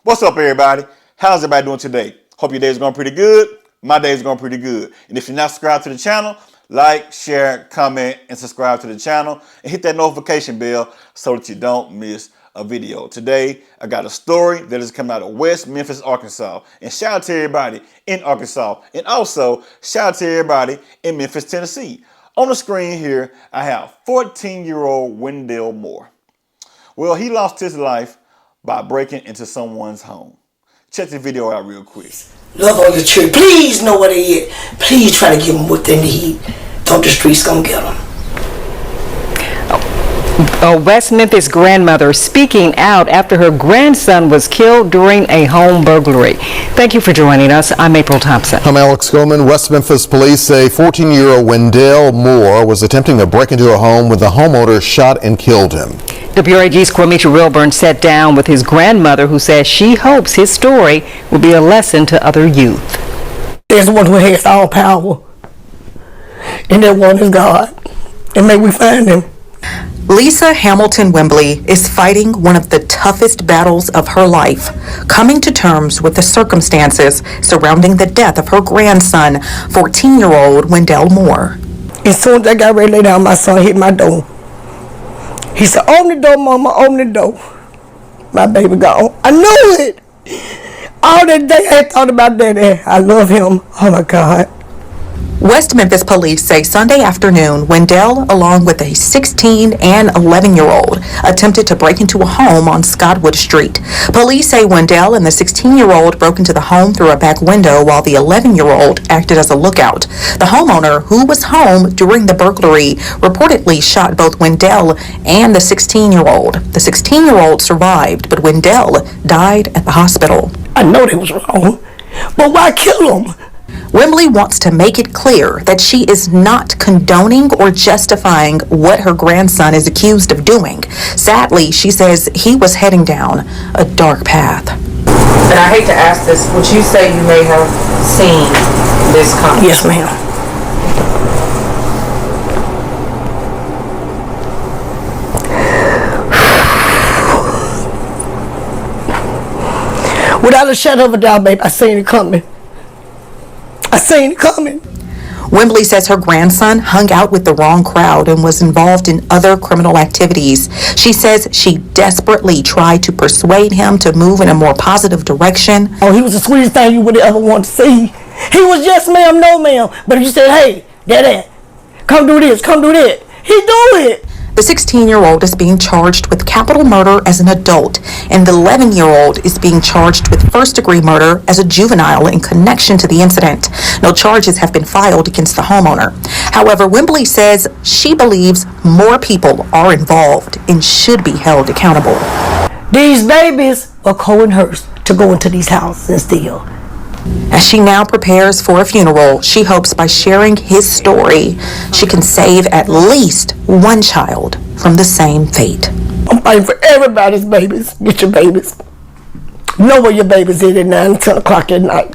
What's up, everybody? How's everybody doing today? Hope your day is going pretty good. My day is going pretty good. And if you're not subscribed to the channel, like, share, comment, and subscribe to the channel. And hit that notification bell so that you don't miss a video. Today, I got a story that is coming out of West Memphis, Arkansas. And shout out to everybody in Arkansas. And also, shout out to everybody in Memphis, Tennessee. On the screen here, I have 14-year-old Wendell Moore. Well, he lost his life by breaking into someone's home. Check the video out real quick. Love on your children. Please know what they is. Please try to give them what they need. Don't the streets gonna get them. A West Memphis grandmother speaking out after her grandson was killed during a home burglary. Thank you for joining us. I'm April Thompson. I'm Alex Goldman. West Memphis police say 14-year-old Wendell Moore was attempting to break into a home when the homeowner shot and killed him. WRAG's Kwamitra Wilburn sat down with his grandmother, who says she hopes his story will be a lesson to other youth. There's one who has all power, and that one is God. And may we find him. Lisa Hamilton Wembley is fighting one of the toughest battles of her life, coming to terms with the circumstances surrounding the death of her grandson, 14-year-old Wendell Moore. As soon as I got ready to lay down, my son hit my door. He said, "Open the door, mama, open the door." My baby gone. I knew it. All that day I thought about daddy. I love him. Oh my God. West Memphis police say Sunday afternoon, Wendell, along with a 16 and 11-year-old, attempted to break into a home on Scottwood Street. Police say Wendell and the 16-year-old broke into the home through a back window while the 11-year-old acted as a lookout. The homeowner, who was home during the burglary, reportedly shot both Wendell and the 16-year-old. The 16-year-old survived, but Wendell died at the hospital. I know they was wrong, but why kill him? Wembley wants to make it clear that she is not condoning or justifying what her grandson is accused of doing. Sadly, she says he was heading down a dark path. And I hate to ask this, would you say you may have seen this coming? Yes, ma'am. Without a shadow of a doubt, babe, I seen it coming. I seen it coming. Wembley says her grandson hung out with the wrong crowd and was involved in other criminal activities. She says she desperately tried to persuade him to move in a more positive direction. Oh, he was the sweetest thing you would ever want to see. He was yes ma'am, no ma'am. But if you said, "Hey, daddy, come do this, come do that," he do it. The 16-year-old is being charged with capital murder as an adult, and the 11-year-old is being charged with first-degree murder as a juvenile in connection to the incident. No charges have been filed against the homeowner. However, Wembley says she believes more people are involved and should be held accountable. These babies are coerced to go into these houses and steal. As she now prepares for a funeral, she hopes by sharing his story, she can save at least one child from the same fate. I'm fighting for everybody's babies. Get your babies. Know where your babies is at 9, 10 o'clock at night.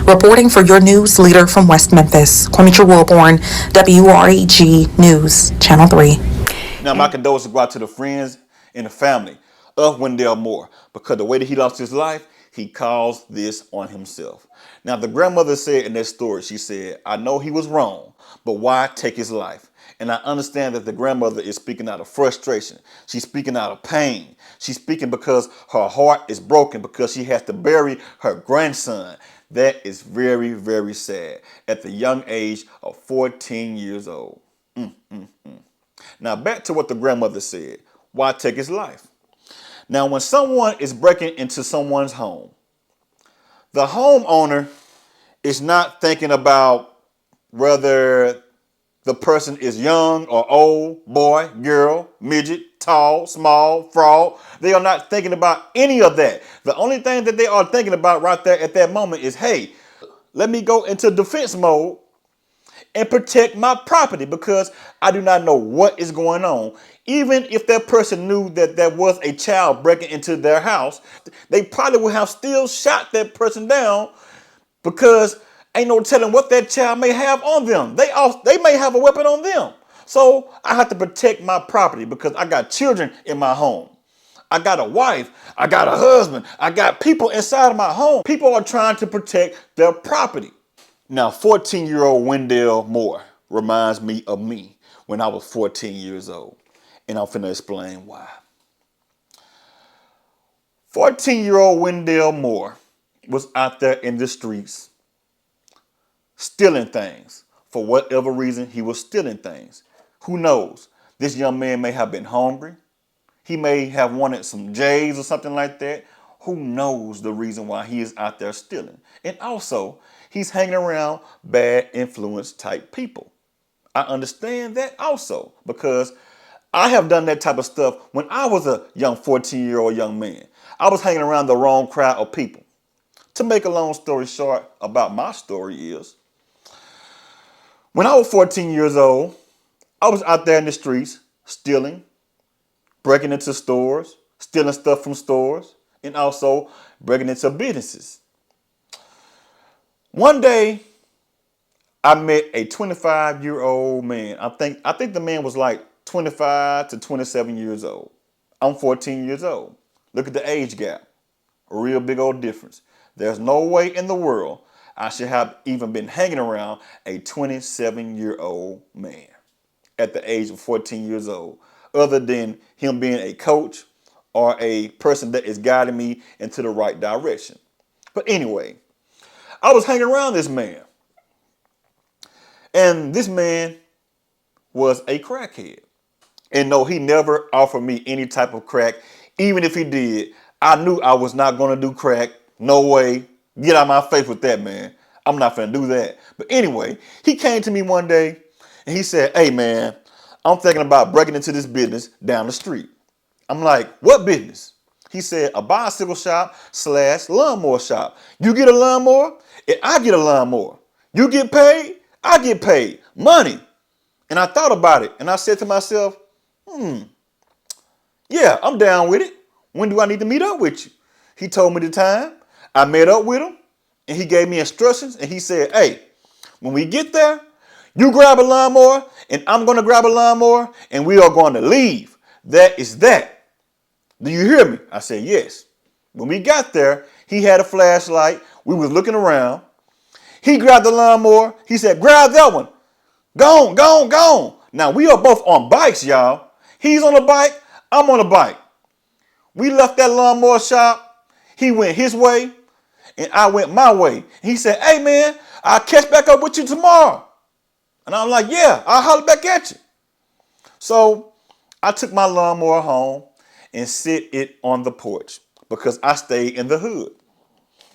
Reporting for your news leader from West Memphis, Kwamitra Wilburn, WREG News, Channel 3. Now, my condolences go out to the friends and the family of Wendell Moore, because the way that he lost his life, he caused this on himself. Now, the grandmother said in that story, she said, "I know he was wrong, but why take his life?" And I understand that the grandmother is speaking out of frustration. She's speaking out of pain. She's speaking because her heart is broken, because she has to bury her grandson. That is very, very sad at the young age of 14 years old. Now, back to what the grandmother said. Why take his life? Now, when someone is breaking into someone's home, the homeowner is not thinking about whether the person is young or old, boy, girl, midget, tall, small, fraud. They are not thinking about any of that. The only thing that they are thinking about right there at that moment is, hey, let me go into defense mode and protect my property, because I do not know what is going on. Even if that person knew that there was a child breaking into their house, they probably would have still shot that person down, because ain't no telling what that child may have on them. They may have a weapon on them. So I have to protect my property because I got children in my home. I got a wife. I got a husband. I got people inside of my home. People are trying to protect their property. Now, 14-year-old Wendell Moore reminds me of me when I was 14 years old. And I'm finna explain why. 14-year-old Wendell Moore was out there in the streets stealing things. For whatever reason, he was stealing things. Who knows? This young man may have been hungry. He may have wanted some J's or something like that. Who knows the reason why he is out there stealing? And also, he's hanging around bad influence type people. I understand that also because I have done that type of stuff when I was a young 14-year-old young man. I was hanging around the wrong crowd of people. To make a long story short about my story is, when I was 14 years old, I was out there in the streets stealing, breaking into stores, stealing stuff from stores, and also breaking into businesses. One day, I met a 25-year-old man. I think the man was like 25 to 27 years old. I'm 14 years old. Look at the age gap. A real big old difference. There's no way in the world I should have even been hanging around a 27-year-old man at the age of 14 years old, other than him being a coach or a person that is guiding me into the right direction. But anyway, I was hanging around this man. And this man was a crackhead. And no, he never offered me any type of crack. Even if he did, I knew I was not going to do crack. No way. Get out of my face with that, man. I'm not going to do that. But anyway, he came to me one day and he said, "Hey, man, I'm thinking about breaking into this business down the street." I'm like, "What business?" He said, "A bicycle shop / lawnmower shop. You get a lawnmower and I get a lawnmower. You get paid, I get paid. Money." And I thought about it and I said to myself, yeah, I'm down with it. When do I need to meet up with you? He told me the time. I met up with him and he gave me instructions and he said, "Hey, when we get there, you grab a lawnmower and I'm going to grab a lawnmower and we are going to leave. That is that. Do you hear me?" I said, "Yes." When we got there, he had a flashlight. We was looking around. He grabbed the lawnmower. He said, "Grab that one. Gone, gone, gone." Now, we are both on bikes, y'all. He's on a bike. I'm on a bike. We left that lawnmower shop. He went his way and I went my way. He said, "Hey, man, I'll catch back up with you tomorrow." And I'm like, "Yeah, I'll holler back at you." So I took my lawnmower home and sit it on the porch because I stayed in the hood.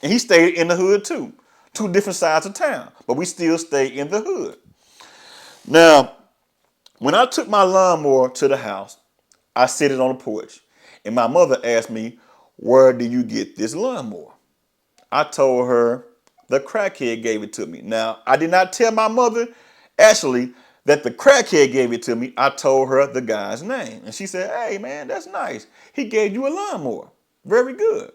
And he stayed in the hood too. Two different sides of town, but we still stayed in the hood. Now, when I took my lawnmower to the house, I sit it on the porch. And my mother asked me, "Where do you get this lawnmower?" I told her the crackhead gave it to me. Now, I did not tell my mother, actually, that the crackhead gave it to me. I told her the guy's name. And she said, "Hey, man, that's nice. He gave you a lawnmower. Very good.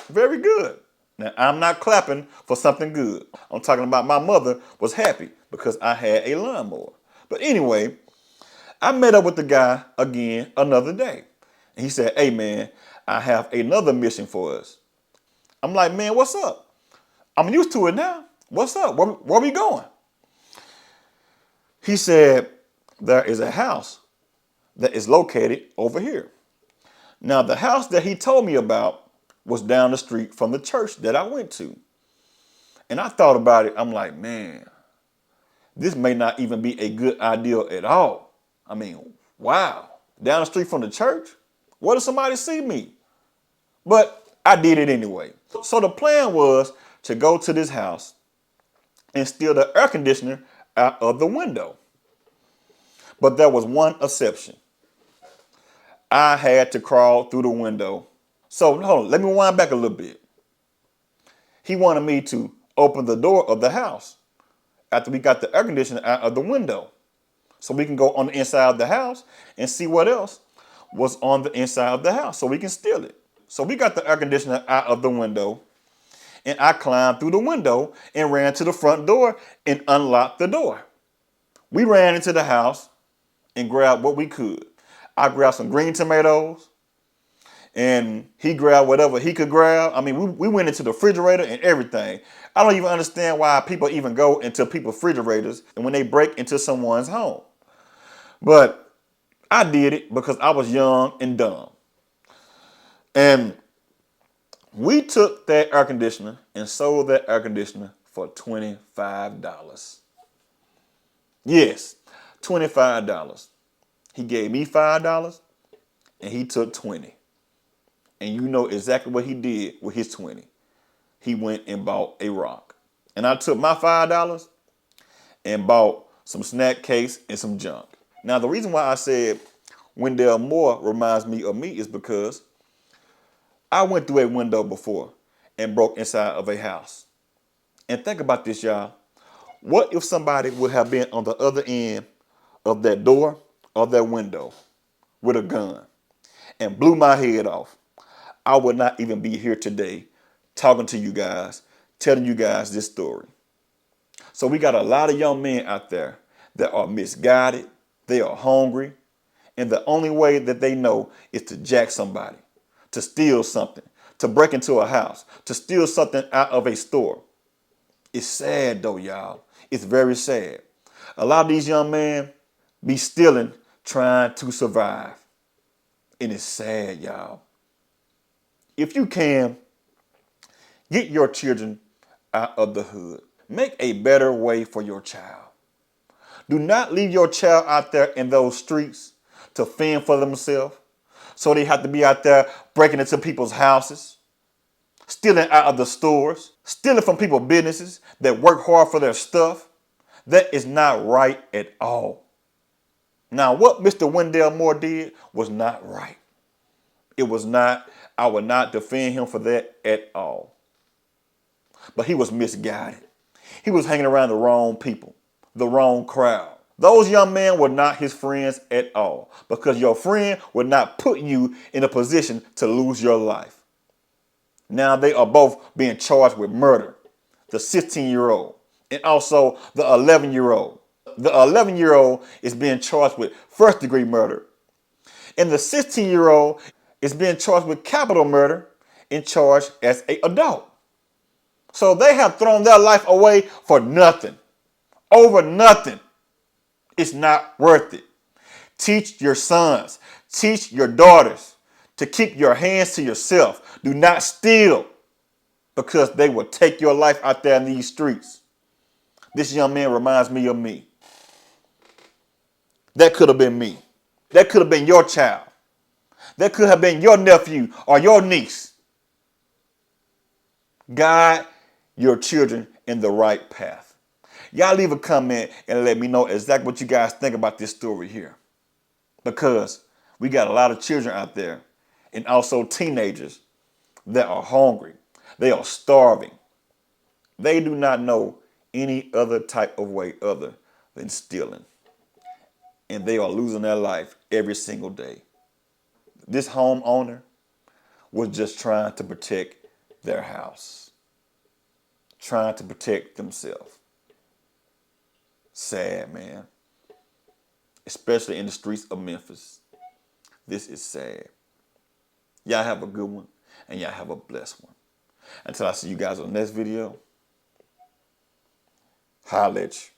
Very good." Now, I'm not clapping for something good. I'm talking about my mother was happy because I had a lawnmower. But anyway, I met up with the guy again another day. And he said, "Hey, man, I have another mission for us." I'm like, "Man, what's up?" I'm used to it now. What's up? Where we going? He said, "There is a house that is located over here." Now, the house that he told me about was down the street from the church that I went to. And I thought about it. I'm like, man, this may not even be a good idea at all. I mean, wow, down the street from the church? What if somebody see me? But I did it anyway. So the plan was to go to this house and steal the air conditioner out of the window. But there was one exception. I had to crawl through the window. So hold on, let me wind back a little bit. He wanted me to open the door of the house after we got the air conditioner out of the window, so we can go on the inside of the house and see what else was on the inside of the house so we can steal it. So we got the air conditioner out of the window and I climbed through the window and ran to the front door and unlocked the door. We ran into the house and grabbed what we could. I grabbed some green tomatoes, and he grabbed whatever he could grab. I mean, we went into the refrigerator and everything. I don't even understand why people even go into people's refrigerators and when they break into someone's home. But I did it because I was young and dumb. And we took that air conditioner and sold that air conditioner for $25. Yes, $25. He gave me $5 and he took 20. And you know exactly what he did with his 20. He went and bought a rock. And I took my $5 and bought some snack case and some junk. Now, the reason why I said Wendell Moore reminds me of me is because I went through a window before and broke inside of a house. And think about this, y'all. What if somebody would have been on the other end of that door or that window with a gun and blew my head off? I would not even be here today talking to you guys, telling you guys this story. So we got a lot of young men out there that are misguided, they are hungry, and the only way that they know is to jack somebody, to steal something, to break into a house, to steal something out of a store. It's sad though, y'all. It's very sad. A lot of these young men be stealing, trying to survive. And it's sad, y'all. If you can, get your children out of the hood. Make a better way for your child. Do not leave your child out there in those streets to fend for themselves. So they have to be out there breaking into people's houses, stealing out of the stores, stealing from people's businesses that work hard for their stuff. That is not right at all. Now, what Mr. Wendell Moore did was not right. It was not, I would not defend him for that at all. But he was misguided. He was hanging around the wrong people, the wrong crowd. Those young men were not his friends at all, because your friend would not put you in a position to lose your life. Now they are both being charged with murder, the 16-year-old and also the 11-year-old. The 11-year-old is being charged with first-degree murder, and the 16-year-old is being charged with capital murder and charged as an adult. So they have thrown their life away for nothing, over nothing. It's not worth it. Teach your sons, teach your daughters to keep your hands to yourself. Do not steal, because they will take your life out there in these streets. This young man reminds me of me. That could have been me. That could have been your child. That could have been your nephew or your niece. Guide your children in the right path. Y'all leave a comment and let me know exactly what you guys think about this story here. Because we got a lot of children out there and also teenagers that are hungry. They are starving. They do not know any other type of way other than stealing. And they are losing their life every single day. This homeowner was just trying to protect their house, trying to protect themselves. Sad, man. Especially in the streets of Memphis. This is sad. Y'all have a good one, and y'all have a blessed one. Until I see you guys on the next video, holla at you.